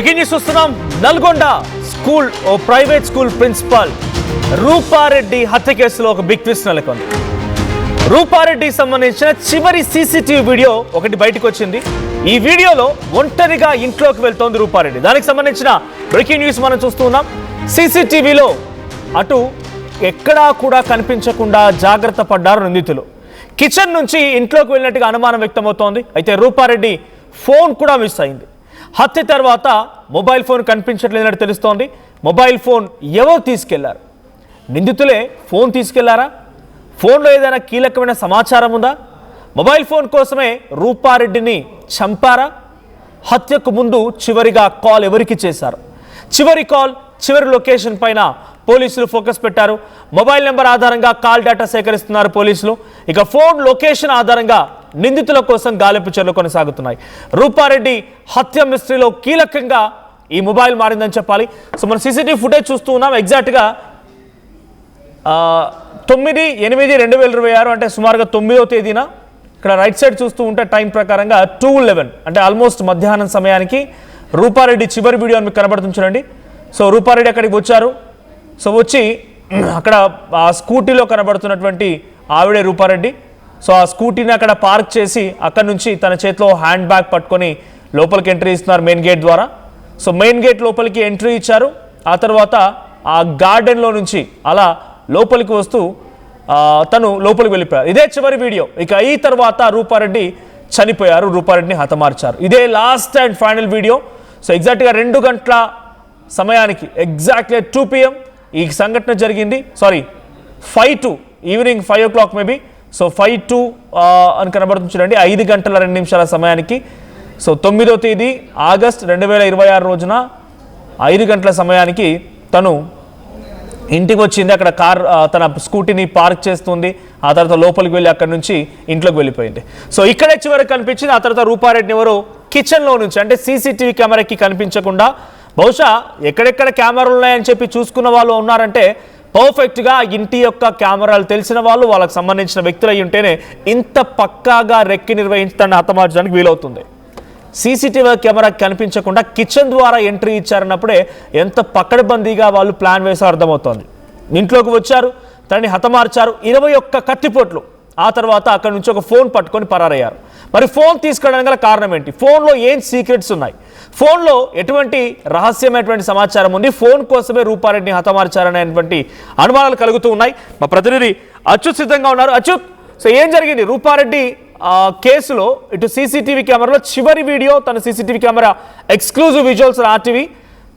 Breaking news చూస్తున్నాం. Nalgonda school private school principal Rupa Reddy హత్య కేసులో ఒక బిగ్ ట్విస్ట్ నెలకొంది. రూపారెడ్డికి సంబంధించిన చివరి సీసీటీవీ వీడియో ఒకటి బయటకు వచ్చింది. ఈ వీడియోలో ఒంటరిగా ఇంట్లోకి వెళ్తోంది రూపారెడ్డి. దానికి సంబంధించిన బ్రేకింగ్ న్యూస్ మనం చూస్తూ ఉన్నాం. సీసీటీవీలో అటు ఎక్కడా కూడా కనిపించకుండా జాగ్రత్త పడ్డారు నిందితులు. కిచెన్ నుంచి ఇంట్లోకి వెళ్ళినట్టుగా అనుమానం వ్యక్తమవుతోంది. అయితే రూపారెడ్డి ఫోన్ కూడా మిస్ అయింది. హత్య తర్వాత మొబైల్ ఫోన్ కనిపించట్లేదని తెలుస్తోంది. మొబైల్ ఫోన్ ఎవరు తీసుకెళ్లారు? నిందితులే ఫోన్ తీసుకెళ్లారా? ఫోన్లో ఏదైనా కీలకమైన సమాచారం ఉందా? మొబైల్ ఫోన్ కోసమే రూపారెడ్డిని చంపారా? హత్యకు ముందు చివరిగా కాల్ ఎవరికి చేశారు? చివరి కాల్, చివరి లొకేషన్ పైన పోలీసులు ఫోకస్ పెట్టారు. మొబైల్ నెంబర్ ఆధారంగా కాల్ డేటా సేకరిస్తున్నారు పోలీసులు. ఇక ఫోన్ లొకేషన్ ఆధారంగా నిందితుల కోసం గాలింపు చర్యలు కొనసాగుతున్నాయి. రూపారెడ్డి హత్య మిస్టరీలో కీలకంగా ఈ మొబైల్ మారిందని చెప్పాలి. సో మనం సీసీటీవీ ఫుటేజ్ చూస్తూ ఉన్నాం. ఎగ్జాక్ట్గా 9/8/2026 అంటే సుమారుగా 9వ తేదీన ఇక్కడ రైట్ సైడ్ చూస్తూ ఉంటే టైం ప్రకారంగా 2:11 అంటే ఆల్మోస్ట్ మధ్యాహ్నం సమయానికి రూపారెడ్డి చివరి వీడియో మీకు కనబడుతుంది చూడండి. సో రూపారెడ్డి అక్కడికి వచ్చారు. సో వచ్చి అక్కడ ఆ స్కూటీలో కనబడుతున్నటువంటి ఆవిడే రూపారెడ్డి. సో ఆ స్కూటీని అక్కడ పార్క్ చేసి అక్కడ నుంచి తన చేతిలో హ్యాండ్ బ్యాగ్ పట్టుకొని లోపలికి ఎంట్రీ ఇస్తున్నారు మెయిన్ గేట్ ద్వారా. సో మెయిన్ గేట్ లోపలికి ఎంట్రీ ఇచ్చారు. ఆ తర్వాత ఆ గార్డెన్లో నుంచి అలా లోపలికి వస్తూ తను లోపలికి వెళ్ళిపోయారు. ఇదే చివరి వీడియో. ఇక ఈ తర్వాత రూపారెడ్డి చనిపోయారు. రూపారెడ్డిని హతమార్చారు. ఇదే last and final video. So ఎగ్జాక్ట్గా 2 గంటల సమయానికి ఎగ్జాక్ట్గా 2 PM ఈ సంఘటన జరిగింది. 5 ఈవినింగ్ 5 o'clock మేబీ. సో 5 అని కనబడుతుంది చూడండి. 5 గంటల 2 నిమిషాల సమయానికి. సో 9వ తేదీ ఆగస్ట్ 2026 రోజున 5 గంటల సమయానికి తను ఇంటికి వచ్చింది. అక్కడ తన స్కూటీని పార్క్ చేస్తుంది. ఆ తర్వాత లోపలికి వెళ్ళి అక్కడి నుంచి ఇంట్లోకి వెళ్ళిపోయింది. సో ఇక్కడే చివరికి కనిపించింది. ఆ తర్వాత రూపారెడ్డిని ఎవరు కిచెన్లో నుంచి అంటే సీసీటీవీ కెమెరాకి కనిపించకుండా బహుశా ఎక్కడెక్కడ కెమెరాలు ఉన్నాయని చెప్పి చూసుకున్న వాళ్ళు ఉన్నారంటే పర్ఫెక్ట్గా ఇంటి యొక్క కెమెరాలు తెలిసిన వాళ్ళు, వాళ్ళకి సంబంధించిన వ్యక్తులు అయి ఉంటేనే ఇంత పక్కాగా రెక్కి నిర్వహించి తనని హతమార్చడానికి వీలవుతుంది. సీసీటీవీ కెమెరా కనిపించకుండా కిచెన్ ద్వారా ఎంట్రీ ఇచ్చారన్నప్పుడే ఎంత పకడ్బందీగా వాళ్ళు ప్లాన్ వేసో అర్థమవుతోంది. ఇంట్లోకి వచ్చారు, తనని హతమార్చారు. 21 కత్తిపోట్లు. ఆ తర్వాత అక్కడ నుంచి ఒక ఫోన్ పట్టుకొని పరారయ్యారు. మరి ఫోన్ తీసుకోవడానికి గల కారణం ఏంటి? ఫోన్లో ఏం సీక్రెట్స్ ఉన్నాయి? ఫోన్లో ఎటువంటి రహస్యమైనటువంటి సమాచారం ఉంది? ఫోన్ కోసమే రూపారెడ్డిని హతమార్చారనేటువంటి అనుమానాలు కలుగుతూ ఉన్నాయి. మా ప్రతినిధి అచ్యుత్ సిద్ధంగా ఉన్నారు. అచ్యుత్, సో ఏం జరిగింది రూపారెడ్డి కేసులో? ఇటు సీసీటీవీ కెమెరాలో చివరి వీడియో, తన CCTV camera exclusive visuals RTV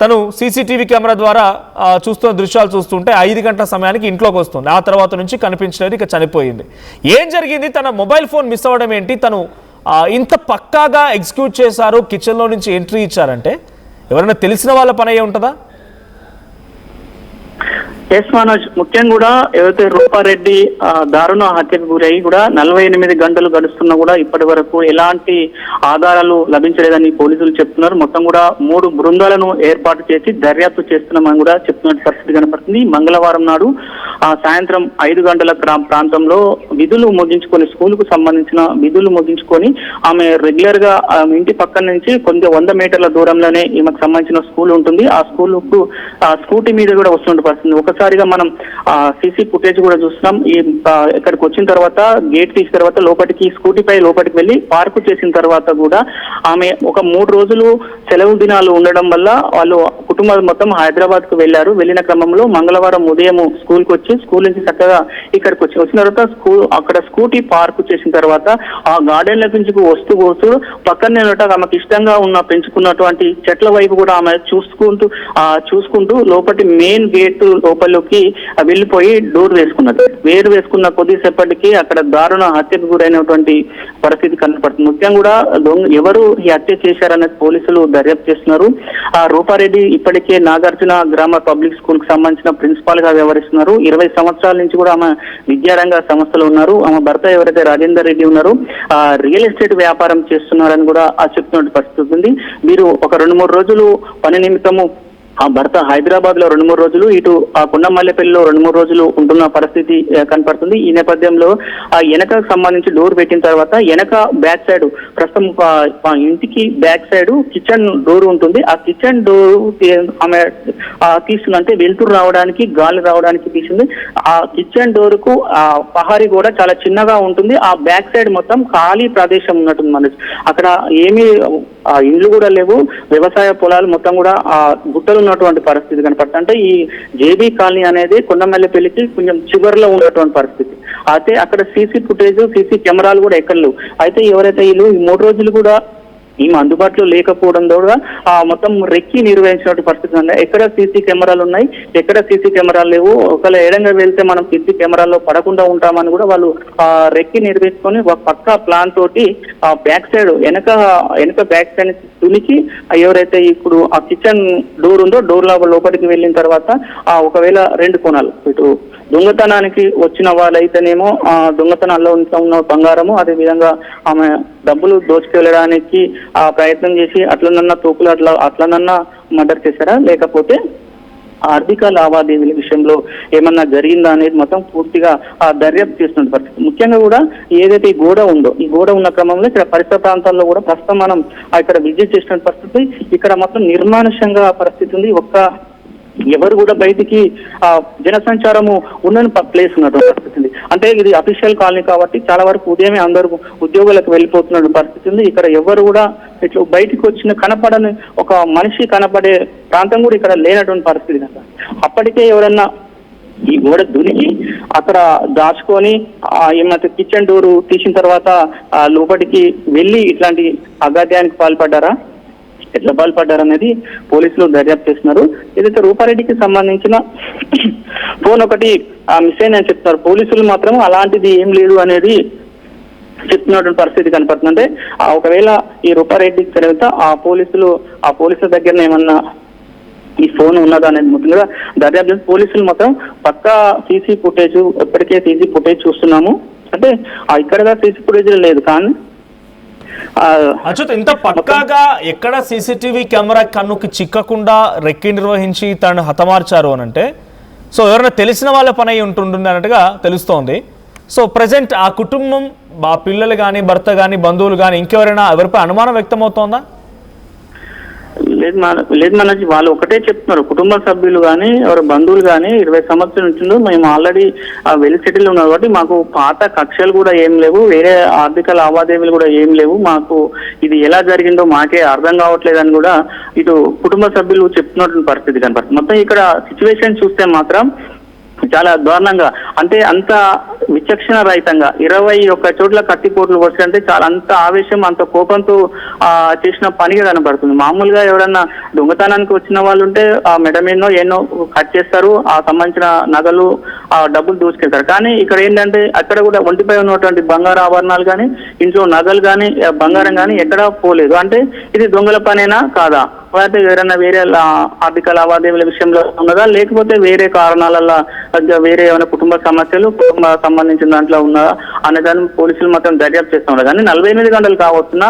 తను సీసీటీవీ కెమెరా ద్వారా చూస్తున్న దృశ్యాలు చూస్తుంటే 5 గంటల సమయానికి ఇంట్లోకి వస్తుంది. ఆ తర్వాత నుంచి కనిపించలేదు, ఇక చనిపోయింది. ఏం జరిగింది? తన మొబైల్ ఫోన్ మిస్ అవ్వడం ఏంటి? తను ఇంత పక్కాగా ఎగ్జిక్యూట్ చేశారు, కిచెన్లో నుంచి ఎంట్రీ ఇచ్చారంటే ఎవరైనా తెలిసిన వాళ్ళ పని అయ్యే ఉంటుందా? ఎస్ మనోజ్, ముఖ్యంగా కూడా ఏవైతే రూపారెడ్డి దారుణ హత్యకు గురై కూడా 48 గంటలు గడుస్తున్నా కూడా ఇప్పటి వరకు ఎలాంటి ఆధారాలు లభించలేదని పోలీసులు చెప్తున్నారు. మొత్తం కూడా 3 బృందాలను ఏర్పాటు చేసి దర్యాప్తు చేస్తున్నామని కూడా చెప్తున్న పరిస్థితి కనపడుతుంది. మంగళవారం నాడు సాయంత్రం 5 గంటల ప్రాంతంలో విధులు ముగించుకొని, స్కూల్ కు సంబంధించిన విధులు ముగించుకొని ఆమె రెగ్యులర్ గా ఇంటి పక్కన నుంచి 100 మీటర్ల దూరంలోనే ఈమెకు సంబంధించిన స్కూల్ ఉంటుంది. ఆ స్కూల్ కు స్కూటీ మీద కూడా వస్తున్న పరిస్థితి. ఒకసారిగా మనం సీసీ ఫుటేజ్ కూడా చూస్తున్నాం. ఈ ఇక్కడికి వచ్చిన తర్వాత గేట్ తీసిన తర్వాత లోపలికి స్కూటీపై లోపలికి వెళ్ళి పార్కు చేసిన తర్వాత కూడా ఆమె ఒక 3 రోజులు సెలవు దినాలు ఉండడం వల్ల వాళ్ళు కుటుంబం మొత్తం హైదరాబాద్ కు వెళ్లారు. వెళ్ళిన క్రమంలో మంగళవారం ఉదయం స్కూల్ కు వచ్చి స్కూల్ నుంచి చక్కగా ఇక్కడికి వచ్చిన తర్వాత అక్కడ స్కూటీ పార్క్ చేసిన తర్వాత ఆ గార్డెన్ నుంచి వస్తూ పక్కనే ఆమెకు ఇష్టంగా పెంచుకున్నటువంటి చెట్ల వైపు కూడా ఆమె చూసుకుంటూ లోపలి మెయిన్ గేట్ లోపలికి వెళ్ళిపోయి డోర్ వేసుకున్న కొద్దిసేపటికి అక్కడ దారుణ హత్యకు గురైనటువంటి పరిస్థితి కనపడుతుంది. ముఖ్యంగా కూడా ఎవరు ఈ హత్య చేశారనేది పోలీసులు దర్యాప్తు చేస్తున్నారు. ఆ రూపారెడ్డి ఇప్పటికే నాగార్జున గ్రామ పబ్లిక్ స్కూల్ కి సంబంధించిన ప్రిన్సిపాల్ గా వ్యవహరిస్తున్నారు. 20 సంవత్సరాల నుంచి కూడా ఆమె విద్యారంగ సంస్థలో ఉన్నారు. ఆమె భర్త ఎవరైతే రాజేందర్ రెడ్డి ఉన్నారో రియల్ ఎస్టేట్ వ్యాపారం చేస్తున్నారని కూడా చెప్తున్న పరిస్థితి ఉంది. వీరు ఒక 2-3 రోజులు పని నిమిత్తము ఆ భర్త హైదరాబాద్ లో 2-3 రోజులు, ఇటు ఆ కొండమల్లెపల్లిలో 2-3 రోజులు ఉంటున్న పరిస్థితి కనపడుతుంది. ఈ నేపథ్యంలో ఆ వెనకకు సంబంధించి డోర్ పెట్టిన తర్వాత వెనక బ్యాక్ సైడ్ ప్రస్తుతం ఇంటికి బ్యాక్ సైడ్ కిచెన్ డోర్ ఉంటుంది. ఆ కిచెన్ డోర్ ఆమె తీస్తుందంటే వెలుతురు రావడానికి, గాలి రావడానికి తీసింది. ఆ కిచెన్ డోర్ కు ఆ పహారీ కూడా చాలా చిన్నగా ఉంటుంది. ఆ బ్యాక్ సైడ్ మొత్తం ఖాళీ ప్రదేశం ఉన్నట్టుంది మనకి. అక్కడ ఏమీ ఇండ్లు కూడా లేవు, వ్యవసాయ పొలాలు మొత్తం కూడా ఆ గుట్టలు ఉన్నటువంటి పరిస్థితి కనపడుతుంది. అంటే ఈ జేబీ కాలనీ అనేది కొండమల్లెపల్లికి కొంచెం చివరిలో ఉన్నటువంటి పరిస్థితి. అయితే అక్కడ సీసీ ఫుటేజ్, సీసీ కెమెరాలు కూడా ఎక్కడ లేవు. అయితే ఎవరైతే వీళ్ళు ఈ 3 రోజులు కూడా ఈమె అందుబాటులో లేకపోవడం ద్వారా మొత్తం రెక్కి నిర్వహించినటువంటి పరిస్థితి ఉంది. ఎక్కడ సీసీ కెమెరాలు ఉన్నాయి, ఎక్కడ సీసీ కెమెరాలు లేవు, ఒకవేళ ఏడంగా వెళ్తే మనం సీసీ కెమెరాల్లో పడకుండా ఉంటామని కూడా వాళ్ళు రెక్కి నిర్వహించుకొని ఒక పక్కా ప్లాన్ తోటి బ్యాక్ సైడ్ వెనక బ్యాక్ సైడ్ తునికి ఎవరైతే ఇప్పుడు ఆ కిచెన్ డోర్ ఉందో డోర్ లోపలికి వెళ్ళిన తర్వాత ఒకవేళ 2 కోణాలు, ఇటు దొంగతనానికి వచ్చిన వాళ్ళైతేనేమో దొంగతనాల్లో ఉన్న బంగారము, అదే విధంగా ఆమె డబ్బులు దోచుకెళ్ళడానికి ప్రయత్నం చేసి అట్లనన్నా తోపులు అట్లనన్నా మర్డర్ చేశారా, లేకపోతే ఆర్థిక లావాదేవీల విషయంలో ఏమన్నా జరిగిందా అనేది మొత్తం పూర్తిగా దర్యాప్తు చేస్తున్న పరిస్థితి. ముఖ్యంగా కూడా ఏదైతే ఈ గోడ ఉందో, ఈ గోడ ఉన్న క్రమంలో ఇక్కడ పరిసర ప్రాంతాల్లో కూడా ప్రస్తుతం మనం ఇక్కడ విజిట్ చేసిన పరిస్థితి. ఇక్కడ మొత్తం నిర్మానుష్యంగా పరిస్థితి ఉంది. ఎవరు కూడా బయటికి జనసంచారము ఉన్న ప్లేస్ ఉన్నటువంటి పరిస్థితి ఉంది. అంటే ఇది అఫీషియల్ కాలనీ కాబట్టి చాలా వరకు ఉదయమే అందరూ ఉద్యోగులకు వెళ్ళిపోతున్న పరిస్థితి ఉంది. ఇక్కడ ఎవరు కూడా ఇట్లా బయటికి వచ్చిన కనపడని ఒక మనిషి కనపడే ప్రాంతం కూడా ఇక్కడ లేనటువంటి పరిస్థితి కదా. అప్పటికే ఎవరన్నా ఈ గోడ దునికి అక్కడ దాచుకొని ఏమైతే కిచెన్ డోరు తీసిన తర్వాత లోపలికి వెళ్ళి ఇట్లాంటి అగాధ్యానికి పాల్పడ్డారా, ఎట్లా పాల్పడ్డారనేది పోలీసులు దర్యాప్తు చేస్తున్నారు. ఏదైతే రూపారెడ్డికి సంబంధించిన ఫోన్ ఒకటి మిస్ అయిందని చెప్తున్నారు. పోలీసులు మాత్రం అలాంటిది ఏం లేదు అనేది చెప్తున్నటువంటి పరిస్థితి కనపడుతుంది. అంటే ఒకవేళ ఈ రూపారెడ్డికి తర్వాత ఆ పోలీసుల దగ్గర ఏమన్నా ఈ ఫోన్ ఉన్నదా అనేది ముఖ్యంగా దర్యాప్తు పోలీసులు మాత్రం పక్కా సీసీ ఫుటేజ్, ఇప్పటికే సీసీ ఫుటేజ్ చూస్తున్నాము. అంటే ఇక్కడ సీసీ ఫుటేజ్ లేదు, కానీ అచ్యుత్ ఇంత పక్కాగా ఎక్కడ సీసీటీవీ కెమెరా కన్నుకి చిక్కకుండా రెక్కి నిర్వహించి తనను హతమార్చారు అని అంటే సో ఎవరైనా తెలిసిన వాళ్ళ పని అయి ఉంటుంది అన్నట్టుగా తెలుస్తోంది. సో ప్రజెంట్ ఆ కుటుంబం, ఆ పిల్లలు కానీ, భర్త కానీ, బంధువులు కానీ ఇంకెవరైనా ఎవరిపై అనుమానం వ్యక్తమవుతోందా? లేదు మనకి వాళ్ళు ఒకటే చెప్తున్నారు, కుటుంబ సభ్యులు కానీ ఎవరు బంధువులు కానీ 20 సంవత్సరాల నుంచి మేము ఆల్రెడీ వెల్ సెటిల్ ఉన్నాం కాబట్టి మాకు పాత కక్షలు కూడా ఏం లేవు, వేరే ఆర్థిక లావాదేవీలు కూడా ఏం లేవు, మాకు ఇది ఎలా జరిగిందో మాకే అర్థం కావట్లేదు అని కూడా ఇటు కుటుంబ సభ్యులు చెప్తున్నటువంటి పరిస్థితి కనపడుతుంది. మొత్తం ఇక్కడ సిచ్యువేషన్ చూస్తే మాత్రం చాలా దారుణంగా, అంటే అంత విచక్షణ రహితంగా 21 చోట్ల కత్తిపోట్లు వస్తుంటే చాలా అంత ఆవేశం, అంత కోపంతో చేసిన పనిగా కనబడుతుంది. మామూలుగా ఎవరన్నా దొంగతనానికి వచ్చిన వాళ్ళు ఉంటే ఆ మెడ మీదనో ఎన్నో కట్ చేస్తారు, ఆ సంబంధించిన నగలు ఆ డబ్బులు దోచుకెళ్తారు. కానీ ఇక్కడ ఏంటంటే అక్కడ కూడా ఒంటిపై ఉన్నటువంటి బంగారు ఆభరణాలు కానీ, ఇంట్లో నగలు కానీ, బంగారం కానీ ఎక్కడా పోలేదు. అంటే ఇది దొంగల పనేనా కాదా, లేకపోతే ఎవరైనా వేరే ఆర్థిక లావాదేవీల విషయంలో ఉన్నదా, లేకపోతే వేరే కారణాలలో వేరే ఏమైనా కుటుంబ సమస్యలు సంబంధించిన దాంట్లో ఉన్నదా అనే దాన్ని పోలీసులు మాత్రం దర్యాప్తు చేస్తున్నారు. కానీ 48 గంటలు కావస్తున్నా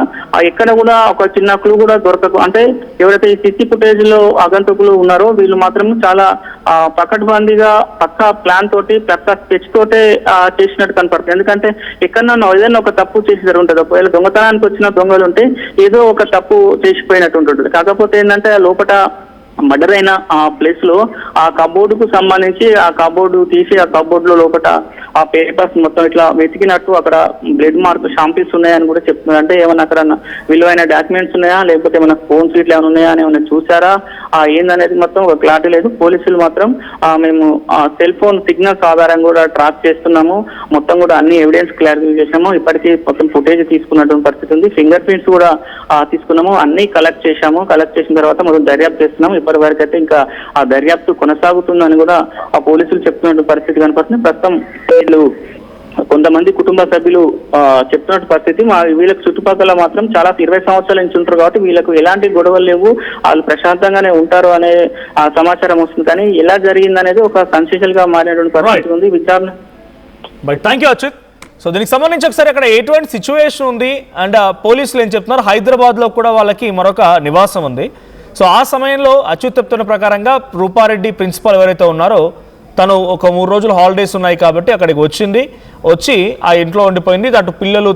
ఎక్కడ కూడా ఒక చిన్న క్లూ కూడా దొరకకు. అంటే ఎవరైతే ఈ సీసీ ఫుటేజ్ లో ఆగంతుకులు ఉన్నారో వీళ్ళు మాత్రం చాలా పకడ్బందీగా పక్కా ప్లాన్ తోటి, పక్కా స్కెచ్ తోటే చేసినట్టు కనపడుతుంది. ఎందుకంటే ఎక్కడన్నా ఏదైనా ఒక తప్పు చేసి జరుగుతుంది. ఒకవేళ దొంగతనానికి వచ్చిన దొంగలు ఉంటే ఏదో ఒక తప్పు చేసిపోయినట్టు ఉంటుంది. కాకపోతే ఏంటంటే లోపల మర్డర్ అయిన ఆ ప్లేస్ లో ఆ కబోర్డు కు సంబంధించి ఆ కబోర్డు తీసి ఆ కబోర్డ్ లో లోపల ఆ పేపర్స్ మొత్తం ఇట్లా వెతికినట్టు అక్కడ బ్లడ్ మార్క్ షాంపిల్స్ ఉన్నాయని కూడా చెప్తున్నారు. అంటే ఏమన్నా అక్కడ విలువైన డాక్యుమెంట్స్ ఉన్నాయా, లేకపోతే ఏమైనా ఫోన్స్ ఇట్లా ఏమైనా ఉన్నాయా అని ఏమైనా చూసారా ఏందనేది మొత్తం ఒక క్లారిటీ లేదు. పోలీసులు మాత్రం మేము సెల్ ఫోన్ సిగ్నల్స్ ఆధారంగా కూడా ట్రాక్ చేస్తున్నాము, మొత్తం కూడా అన్ని ఎవిడెన్స్ క్లారిఫై చేసాము. ఇప్పటికీ మొత్తం ఫుటేజ్ తీసుకున్నటువంటి పరిస్థితి ఉంది, ఫింగర్ ప్రింట్స్ కూడా తీసుకున్నాము, అన్ని కలెక్ట్ చేశాము. కలెక్ట్ చేసిన తర్వాత మొత్తం దర్యాప్తు చేస్తున్నాము. ఇప్పటి వరకు అయితే ఇంకా ఆ దర్యాప్తు కొనసాగుతుందని కూడా ఆ పోలీసులు చెప్తున్న పరిస్థితి కనపడుతుంది. ప్రస్తుతం వీళ్ళు కొంతమంది కుటుంబ సభ్యులు చెప్తున్న పరిస్థితి, వీళ్ళకి చుట్టుపక్కల మాత్రం చాలా 20 సంవత్సరాల నుంచి ఉంటారు కాబట్టి వీళ్ళకు ఎలాంటి గొడవలు లేవు, వాళ్ళు ప్రశాంతంగానే ఉంటారు అనే సమాచారం వస్తుంది. కానీ ఎలా జరిగింది అనేది ఒక సెన్సేషనల్ గా మారినటువంటి పరిస్థితి ఉంది. విచారణ. Thank you Achyut. సో దీనికి సంబంధించి ఒకసారి అక్కడ ఎటువంటి సిచ్యువేషన్ ఉంది అండ్ పోలీసులు ఏం చెప్తున్నారు, హైదరాబాద్లో కూడా వాళ్ళకి మరొక నివాసం ఉంది. సో ఆ సమయంలో అచ్యుత్ చెప్తున్న ప్రకారంగా రూపారెడ్డి ప్రిన్సిపల్ ఎవరైతే ఉన్నారో తను ఒక 3 రోజులు హాలిడేస్ ఉన్నాయి కాబట్టి అక్కడికి వచ్చి ఆ ఇంట్లో ఉండిపోయింది. అటు పిల్లలు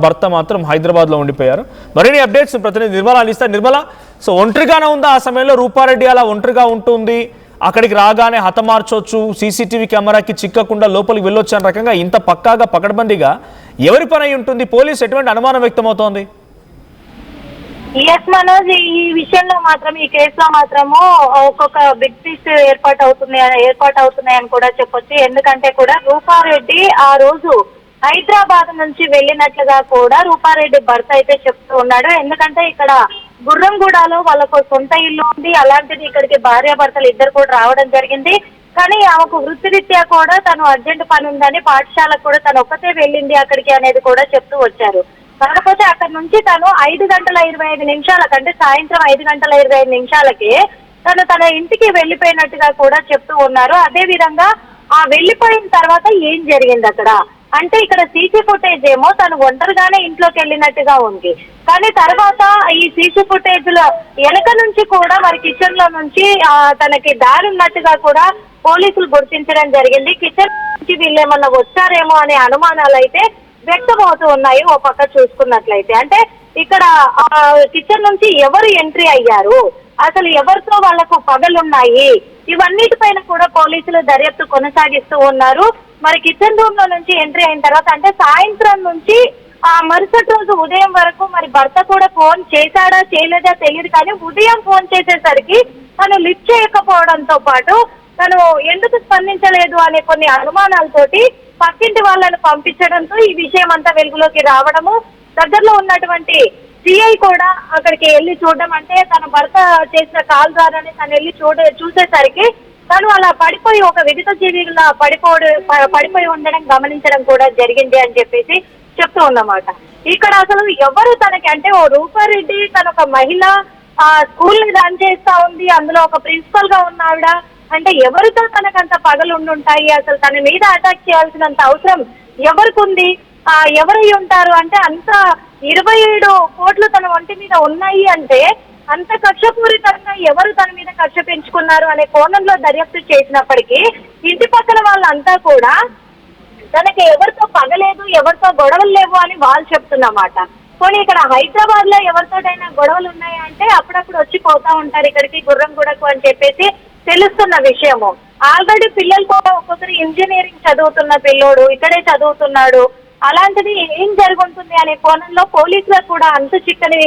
భర్త మాత్రం హైదరాబాద్లో ఉండిపోయారు. మరిన్ని అప్డేట్స్ ప్రతినిధి నిర్మల అందిస్తారు. నిర్మల, సో ఒంటరిగానే ఉందా ఆ సమయంలో రూపారెడ్డి? అలా ఒంటరిగా ఉంటుంది, అక్కడికి రాగానే హతమార్చొచ్చు, సీసీటీవీ కెమెరాకి చిక్కకుండా లోపలికి వెళ్ళొచ్చు అనే రకంగా ఇంత పక్కాగా పకడ్బందీగా ఎవరి పని అయి ఉంటుంది? పోలీసు ఎటువంటి అనుమానం వ్యక్తమవుతోంది? ఎస్ మనోజ్, ఈ విషయంలో మాత్రం ఈ కేసులో మాత్రము ఒక్కొక్క బిగ్ ట్విస్ట్ ఏర్పాటు అవుతున్నాయని కూడా చెప్పొచ్చు. ఎందుకంటే కూడా రూపారెడ్డి ఆ రోజు హైదరాబాద్ నుంచి వెళ్ళినట్లుగా కూడా రూపారెడ్డి భర్త అయితే చెప్తూ ఉన్నాడు. ఎందుకంటే ఇక్కడ గుర్రంగూడలో వాళ్ళకు సొంత ఇల్లు ఉంది, అలాంటిది ఇక్కడికి భార్యాభర్తలు ఇద్దరు కూడా రావడం జరిగింది. కానీ ఆమెకు వృత్తిరీత్యా కూడా తను అర్జెంట్ పని ఉందని పాఠశాలకు కూడా తను ఒక్కతే వెళ్ళింది అక్కడికి అనేది కూడా చెప్తూ వచ్చారు. కాకపోతే అక్కడ నుంచి తను 5:25 అంటే సాయంత్రం 5:25 తను తన ఇంటికి వెళ్ళిపోయినట్టుగా కూడా చెప్తూ ఉన్నారు. అదే విధంగా ఆ వెళ్ళిపోయిన తర్వాత ఏం జరిగింది అక్కడ అంటే ఇక్కడ సీసీ ఫుటేజ్ ఏమో తను ఒంటరిగానే ఇంట్లోకి వెళ్ళినట్టుగా ఉంది. కానీ తర్వాత ఈ సీసీ ఫుటేజ్ లో వెనక నుంచి కూడా మరి కిచెన్ లో నుంచి తనకి దారి ఉన్నట్టుగా కూడా పోలీసులు గుర్తించడం జరిగింది. కిచెన్ నుంచి వీళ్ళేమన్నా వచ్చారేమో అనే అనుమానాలు అయితే వ్యక్తమవుతూ ఉన్నాయి. ఓ పక్క చూసుకున్నట్లయితే అంటే ఇక్కడ కిచెన్ నుంచి ఎవరు ఎంట్రీ అయ్యారు, అసలు ఎవరితో వాళ్లకు పగలున్నాయి, ఇవన్నిటిపైన కూడా పోలీసులు దర్యాప్తు కొనసాగిస్తూ ఉన్నారు. మరి కిచెన్ రూమ్ లో నుంచి ఎంట్రీ అయిన తర్వాత అంటే సాయంత్రం నుంచి మరుసటి రోజు ఉదయం వరకు మరి భర్త కూడా ఫోన్ చేశాడా చేయలేదా తెలియదు. కానీ ఉదయం ఫోన్ చేసేసరికి తను లిఫ్ట్ చేయకపోవడంతో పాటు తను ఎందుకు స్పందించలేదు అనే కొన్ని అనుమానాలతోటి పక్కింటి వాళ్ళని పంపించడంతో ఈ విషయం అంతా వెలుగులోకి రావడము, దగ్గరలో ఉన్నటువంటి సిఐ కూడా అక్కడికి వెళ్ళి చూడడం, అంటే తన భర్త చేసిన కాల్ ద్వారానే తను వెళ్ళి చూసేసరికి తను అలా పడిపోయి ఒక విగత జీవిలా పడిపోయి ఉండడం గమనించడం కూడా జరిగింది అని చెప్పేసి చెప్తూ ఉన్నమాట. ఇక్కడ అసలు ఎవరు తనకి అంటే ఓ రూపారెడ్డి తన ఒక మహిళ స్కూల్ ని రన్ చేస్తా ఉంది, అందులో ఒక ప్రిన్సిపల్ గా ఉన్న ఆవిడ అంటే ఎవరితో తనకంత పగలు ఉండుంటాయి, అసలు తన మీద అటాక్ చేయాల్సినంత అవసరం ఎవరికి ఉంది, ఎవరై ఉంటారు అంటే అంత 27 కోట్లు తన ఒంటి మీద ఉన్నాయి అంటే అంత కక్షపూరితంగా ఎవరు తన మీద కక్ష పెంచుకున్నారు అనే కోణంలో దర్యాప్తు చేసినప్పటికీ ఇంటి పక్కన వాళ్ళంతా కూడా తనకి ఎవరితో పగలేదు, ఎవరితో గొడవలు లేవు అని వాళ్ళు చెప్తున్నమాట. పోనీ ఇక్కడ హైదరాబాద్ లో ఎవరితోటైనా గొడవలు ఉన్నాయా అంటే అప్పుడప్పుడు వచ్చి పోతా ఉంటారు ఇక్కడికి గుర్రంగూడకు అని చెప్పేసి తెలుస్తున్న విషయము. ఆల్రెడీ పిల్లలు కూడా ఒక్కొక్కరు ఇంజనీరింగ్ చదువుతున్న పిల్లోడు ఇక్కడే చదువుతున్నాడు, అలాంటిది ఏం జరుగుతుంది అనే కోణంలో పోలీసులకు కూడా అంతు చిక్కని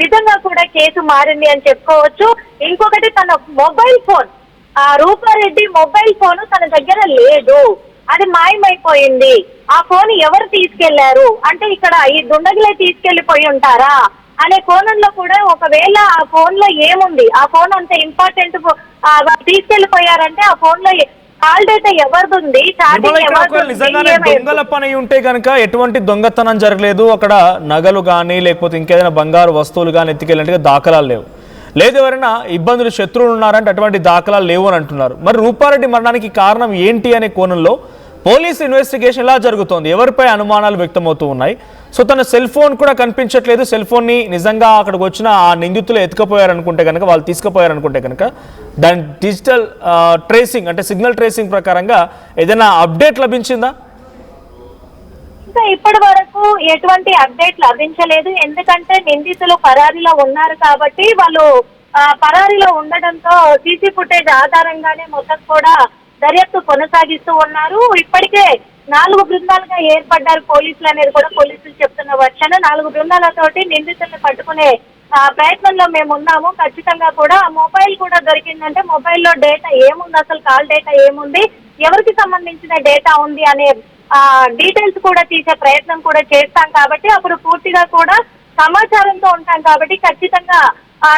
విధంగా కూడా కేసు మారింది అని చెప్పుకోవచ్చు. ఇంకొకటి తన mobile phone, Rupa Reddy mobile phone తన దగ్గర లేదు, అది మాయమైపోయింది. ఆ ఫోన్ ఎవరు తీసుకెళ్లారు అంటే ఇక్కడ ఈ దుండగులే తీసుకెళ్లిపోయి ఉంటారా అనే కోణంలో కూడా ఒకవేళ ఆ ఫోన్ లో ఏముంది, ఆ ఫోన్ అంత ఇంపార్టెంట్ తీసుకెళ్లిపోయారంటే ఆ ఫోన్ లో కాల్ డేటా ఎవరిది ఉంది, దొంగల పని ఉంటే కనుక ఎటువంటి దొంగతనం జరగలేదు, అక్కడ నగలు కానీ లేకపోతే ఇంకేదైనా బంగారు వస్తువులు కానీ ఎత్తుకెళ్ళినట్టుగా దాఖలాలు లేవు, లేదు ఎవరైనా ఇబ్బందులు శత్రువులు ఉన్నారంటే అటువంటి దాఖలాలు లేవు అని అంటున్నారు. మరి రూపారెడ్డి మరణానికి కారణం ఏంటి అనే కోణంలో పోలీస్ ఇన్వెస్టిగేషన్ ఎలా జరుగుతోంది, ఎవరిపై అనుమానాలు వ్యక్తమవుతూ ఉన్నాయి. సో తన సెల్ ఫోన్ కూడా కనిపించట్లేదు, సెల్ ఫోన్ని నిజంగా అక్కడికి వచ్చిన ఆ నిందితులు ఎత్తుకపోయారనుకుంటే కనుక, వాళ్ళు తీసుకుపోయారనుకుంటే కనుక దాని డిజిటల్ ట్రేసింగ్ అంటే సిగ్నల్ ట్రేసింగ్ ప్రకారంగా ఏదైనా అప్డేట్ లభించిందా? ఇంకా ఇప్పటి వరకు ఎటువంటి అప్డేట్ లభించలేదు. ఎందుకంటే నిందితులు పరారీలో ఉన్నారు కాబట్టి వాళ్ళు పరారీలో ఉండడంతో సీసీ ఫుటేజ్ ఆధారంగానే మొత్తం కూడా దర్యాప్తు కొనసాగిస్తూ ఉన్నారు. ఇప్పటికే 4 బృందాలుగా ఏర్పడ్డారు పోలీసులు అనేది కూడా పోలీసులు చెప్తున్న వర్షన. 4 బృందాలతోటి నిందితుల్ని పట్టుకునే ప్రయత్నంలో మేము ఉన్నాము. ఖచ్చితంగా కూడా మొబైల్ కూడా దొరికిందంటే మొబైల్లో డేటా ఏముంది, అసలు కాల్ డేటా ఏముంది, ఎవరికి సంబంధించిన డేటా ఉంది అనే డీటెయిల్స్ కూడా తీసే ప్రయత్నం కూడా చేస్తాం. కాబట్టి అప్పుడు పూర్తిగా కూడా సమాచారంతో ఉంటాం. కాబట్టి ఖచ్చితంగా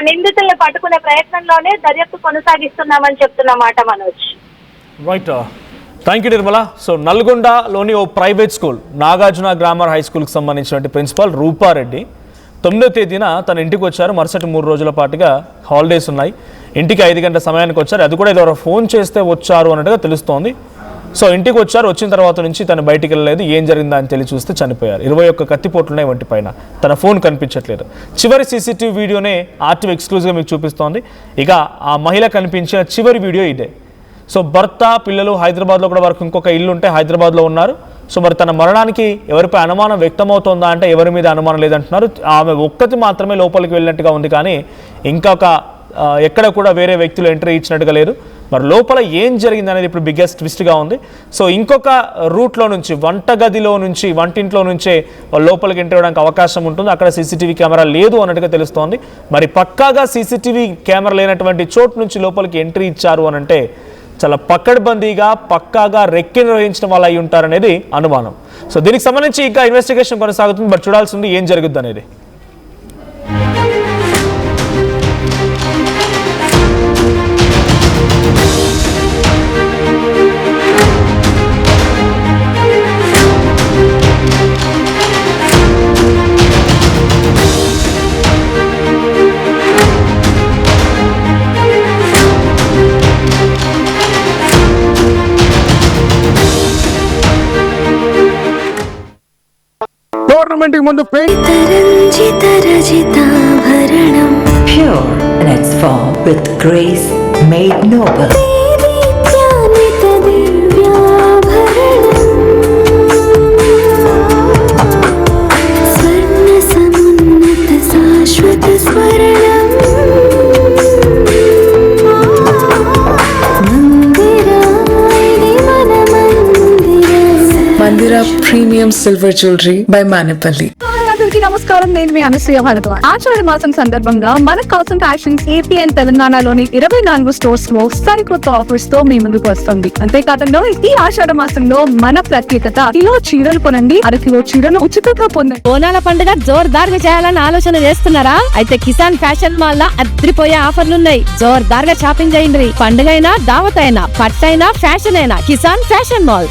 నిందితుల్ని పట్టుకునే ప్రయత్నంలోనే దర్యాప్తు కొనసాగిస్తున్నామని చెప్తున్నమాట Manoj. Right, thank you Nirmala. So నల్గొండలోని ఓ private school Nagarjuna grammar high స్కూల్కి సంబంధించినటువంటి ప్రిన్సిపాల్ రూపారెడ్డి 9వ తేదీన తన ఇంటికి వచ్చారు. మరుసటి 3 రోజుల పాటుగా హాలిడేస్ ఉన్నాయి. ఇంటికి 5 గంటల సమయానికి వచ్చారు. అది కూడా ఎవరో ఫోన్ చేస్తే వచ్చారు అన్నట్టుగా తెలుస్తోంది. సో ఇంటికి వచ్చారు, వచ్చిన తర్వాత నుంచి తను బయటికి వెళ్ళలేదు, ఏం జరిగిందా అని తెలిసి చూస్తే చనిపోయారు. 21 కత్తిపోట్లున్నాయి వంటి పైన, తన ఫోన్ కనిపించట్లేదు. చివరి సీసీటీవీ వీడియోనే ఆర్టీవీ ఎక్స్క్లూజివ్గా మీకు చూపిస్తోంది. ఇక ఆ మహిళ కనిపించిన చివరి వీడియో ఇదే. సో భర్త పిల్లలు హైదరాబాద్లో కూడా వరకు ఇంకొక ఇల్లు ఉంటే హైదరాబాద్లో ఉన్నారు. సో మరి తన మరణానికి ఎవరిపై అనుమానం వ్యక్తమవుతుందా అంటే ఎవరి మీద అనుమానం లేదంటున్నారు. ఆమె ఒక్కటి మాత్రమే లోపలికి వెళ్ళినట్టుగా ఉంది, కానీ ఇంకొక ఎక్కడ కూడా వేరే వ్యక్తులు ఎంట్రీ ఇచ్చినట్టుగా లేదు. మరి లోపల ఏం జరిగింది అనేది ఇప్పుడు బిగ్గెస్ట్ ట్విస్ట్గా ఉంది. సో ఇంకొక రూట్లో నుంచి, వంటగదిలో నుంచి, వంటింట్లో నుంచే లోపలికి ఎంట్రీ అవ్వడానికి అవకాశం ఉంటుంది. అక్కడ సీసీటీవీ కెమెరా లేదు అన్నట్టుగా తెలుస్తోంది. మరి పక్కాగా సీసీటీవీ కెమెరా లేనటువంటి చోటు నుంచి లోపలికి ఎంట్రీ ఇచ్చారు అని అంటే చాలా పకడ్బందీగా పక్కాగా రెక్కి నిర్వహించిన వాళ్ళు అయి ఉంటారనేది అనుమానం. సో దీనికి సంబంధించి ఇంకా ఇన్వెస్టిగేషన్ కొనసాగుతుంది. బట్ చూడాల్సింది ఏం జరుగుద్ది అనేది. టోర్నమెంట్ ముందు Pure in its form with grace made noble. Mandira Premium Silver Jewelry by Manipali. అందరికీ నమస్కారం, నేను మీ అనసూయ భరద్వాజ్. ఆషాఢ మాసం సందర్భంగా మన కాసన్ ఫ్యాషన్స్ ఏపీ అండ్ తెలంగాణలోని 24 స్టోర్స్ లో సరికొత్త ఆఫర్స్ తో మీ ముందుకు వస్తుంది. అంతేకాదంలో ఈ ఆషాఢ మాసంలో మన ప్రత్యేకత, కిలో చీరలు కొనండి, అరకిలో చీరలు ఉచితంగా పొందండి. బోనాల పండుగ జోర్దార్గా చేయాలని ఆలోచన చేస్తున్నారా? అయితే కిసాన్ ఫ్యాషన్ మాల్ లా అద్రిపోయే ఆఫర్లున్నాయి. జోర్దార్గా షాపింగ్ చేయండి. పండుగ అయినా, దావత్ అయినా, పట్టైనా, ఫ్యాషన్ అయినా కిసాన్ ఫ్యాషన్ మాల్.